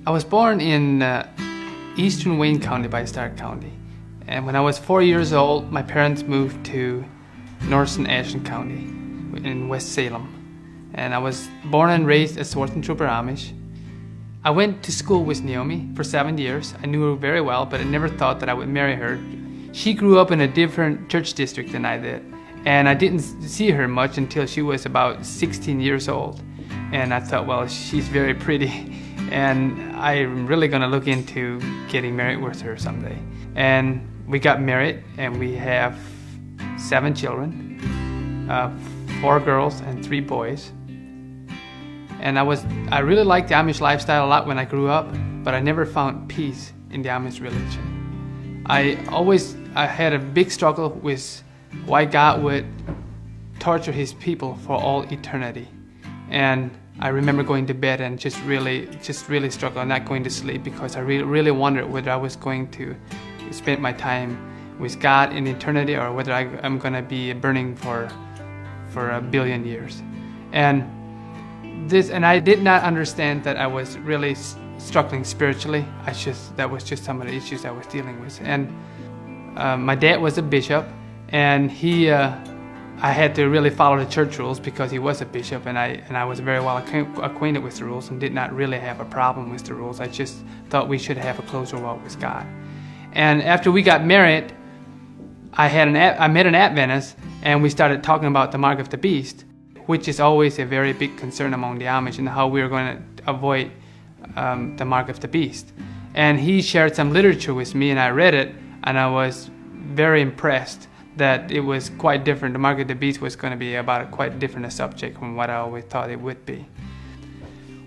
I was born in eastern Wayne County by Stark County. And when I was 4 years old, my parents moved to northern Ashland County in West Salem. And I was born and raised as Swarthen Trooper Amish. I went to school with Naomi for 7 years. I knew her very well, but I never thought that I would marry her. She grew up in a different church district than I did. And I didn't see her much until she was about 16 years old. And I thought, well, she's very pretty. And I'm really going to look into getting married with her someday. And we got married, and we have 7 children, 4 girls and 3 boys. And I really liked the Amish lifestyle a lot when I grew up, but I never found peace in the Amish religion. I had a big struggle with why God would torture his people for all eternity. And I remember going to bed and just really struggling, not going to sleep, because I really wondered whether I was going to spend my time with God in eternity or whether I'm going to be burning for 1 billion years. And I did not understand that I was really struggling spiritually. That was just some of the issues I was dealing with. And my dad was a bishop, and I had to really follow the church rules because he was a bishop, and I was very well acquainted with the rules and did not really have a problem with the rules. I just thought we should have a closer walk with God. And after we got married, I met an Adventist, and we started talking about the mark of the beast, which is always a very big concern among the Amish, and how we are going to avoid the mark of the beast. And he shared some literature with me, and I read it, and I was very impressed that it was quite different. The mark of the beast was going to be about quite different a subject from what I always thought it would be.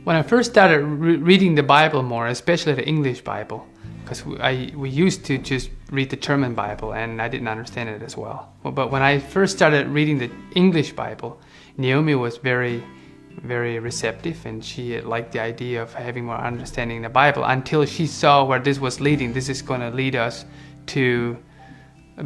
When I first started reading the Bible more, especially the English Bible, because we used to just read the German Bible, and I didn't understand it as well. But when I first started reading the English Bible, Naomi was very, very receptive, and she liked the idea of having more understanding of the Bible until she saw where this was leading. This is going to lead us to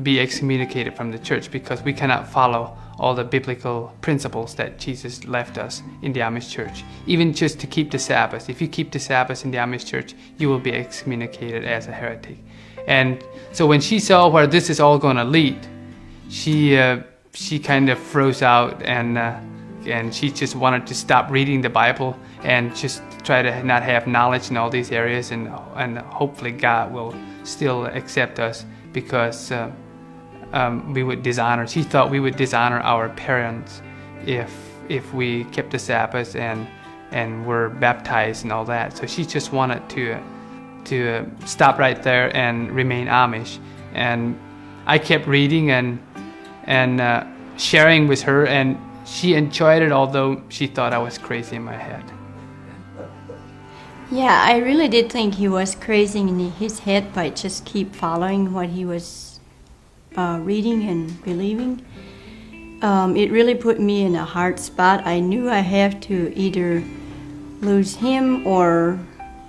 be excommunicated from the church because we cannot follow all the biblical principles that Jesus left us in the Amish church. Even just to keep the Sabbath. If you keep the Sabbath in the Amish church, you will be excommunicated as a heretic. And so when she saw where this is all going to lead, she kind of froze out, and she just wanted to stop reading the Bible and just try to not have knowledge in all these areas, and hopefully God will still accept us, because we would dishonor. She thought we would dishonor our parents if we kept the Sabbath and were baptized and all that. So she just wanted to stop right there and remain Amish. And I kept reading and sharing with her, and she enjoyed it, although she thought I was crazy in my head. Yeah, I really did think he was crazy in his head by just keep following what he was reading and believing. It really put me in a hard spot. I knew I have to either lose him or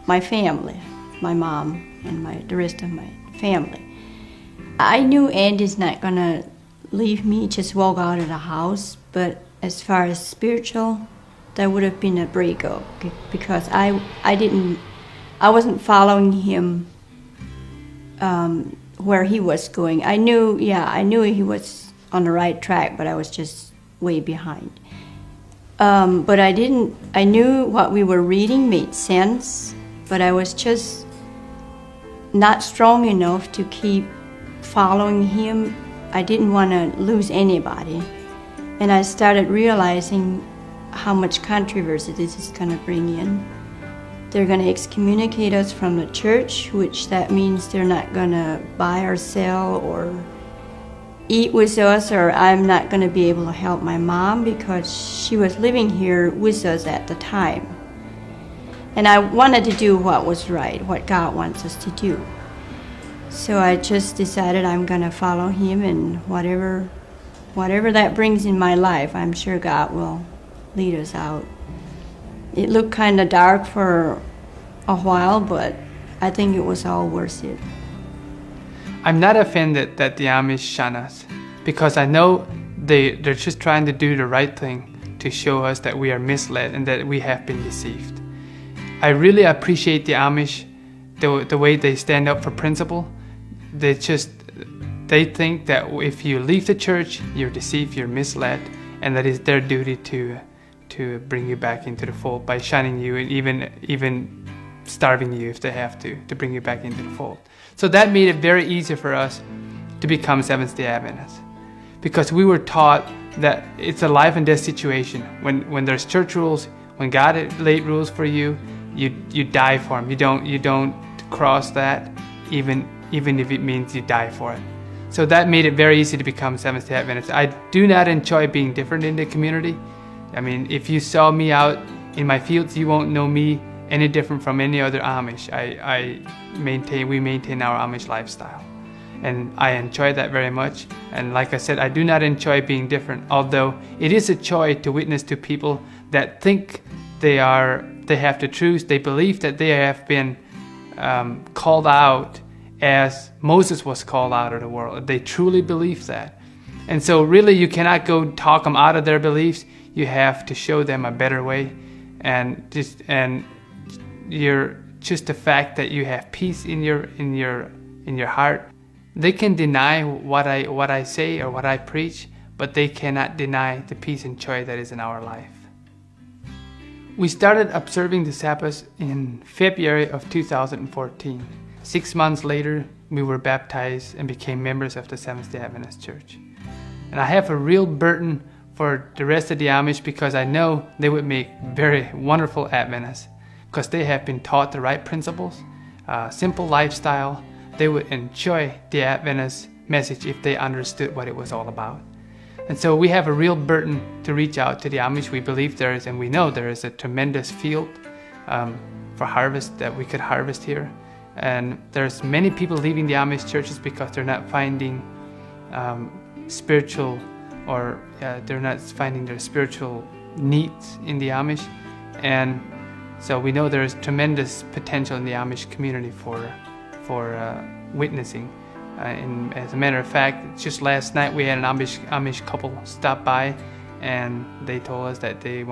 my family, my mom and the rest of my family. I knew Andy's not going to leave me, just walk out of the house, but as far as spiritual, that would have been a breakup, because I wasn't following him where he was going. I knew he was on the right track, but I was just way behind. But I knew what we were reading made sense, but I was just not strong enough to keep following him. I didn't want to lose anybody. And I started realizing how much controversy this is going to bring in. They're going to excommunicate us from the church, which that means they're not going to buy or sell or eat with us, or I'm not going to be able to help my mom because she was living here with us at the time. And I wanted to do what was right, what God wants us to do. So I just decided I'm going to follow him, and whatever that brings in my life, I'm sure God will lead us out. It looked kind of dark for a while, but I think it was all worth it. I'm not offended that the Amish shun us, because I know they're just trying to do the right thing to show us that we are misled and that we have been deceived. I really appreciate the Amish, the way they stand up for principle. They think that if you leave the church, you're deceived, you're misled, and that is their duty to bring you back into the fold by shunning you and even starving you if they have to bring you back into the fold. So that made it very easy for us to become Seventh-day Adventists, because we were taught that it's a life and death situation. When there's church rules, when God laid rules for you, you die for them. You don't cross that, even if it means you die for it. So that made it very easy to become Seventh-day Adventist. I do not enjoy being different in the community. I mean, if you saw me out in my fields, you won't know me any different from any other Amish. We maintain our Amish lifestyle, and I enjoy that very much. And like I said, I do not enjoy being different, although it is a joy to witness to people that think they have the truth. They believe that they have been called out as Moses was called out of the world. They truly believe that. And so really you cannot go talk them out of their beliefs. You have to show them a better way. And you're just the fact that you have peace in your heart. They can deny what I say or what I preach, but they cannot deny the peace and joy that is in our life. We started observing the Sabbath in February of 2014. 6 months later, we were baptized and became members of the Seventh-day Adventist Church. And I have a real burden for the rest of the Amish, because I know they would make very wonderful Adventists, because they have been taught the right principles, simple lifestyle. They would enjoy the Adventist message if they understood what it was all about. And so we have a real burden to reach out to the Amish. We believe there is, and we know there is, a tremendous field for harvest that we could harvest here. And there's many people leaving the Amish churches because they're not finding spiritual, or they're not finding their spiritual needs in the Amish. And so we know there's tremendous potential in the Amish community for witnessing. And as a matter of fact, just last night we had an Amish couple stop by, and they told us that they're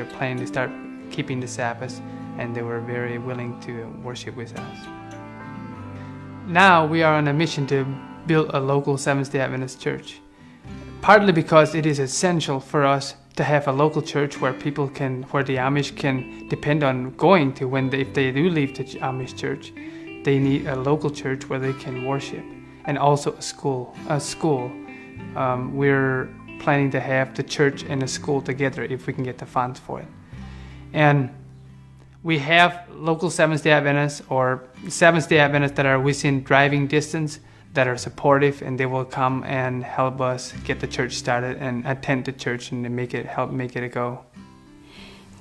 planning to start keeping the Sabbath, and they were very willing to worship with us. Now we are on a mission to build a local Seventh-day Adventist church, partly because it is essential for us to have a local church where the Amish can depend on going to if they do leave the Amish church. They need a local church where they can worship, and also a school. We're planning to have the church and the school together if we can get the funds for it. And we have local Seventh-day Adventists or Seventh-day Adventists that are within driving distance, that are supportive, and they will come and help us get the church started and attend the church and help make it a go.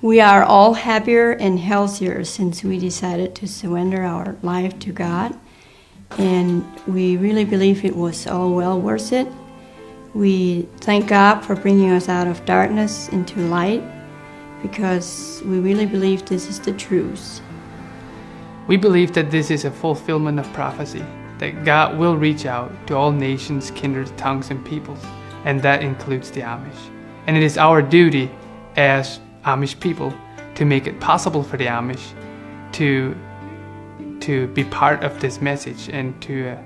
We are all happier and healthier since we decided to surrender our life to God, and we really believe it was all well worth it. We thank God for bringing us out of darkness into light, because we really believe this is the truth. We believe that this is a fulfillment of prophecy, that God will reach out to all nations, kindreds, tongues, and peoples, and that includes the Amish. And it is our duty as Amish people to make it possible for the Amish to be part of this message, and to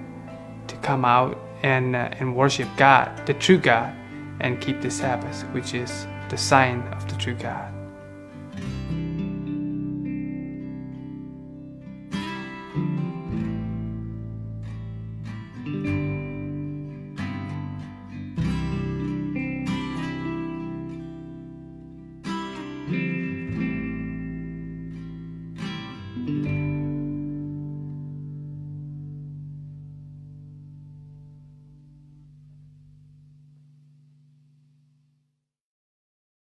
come out and worship God, the true God, and keep the Sabbath, which is the sign of the true God.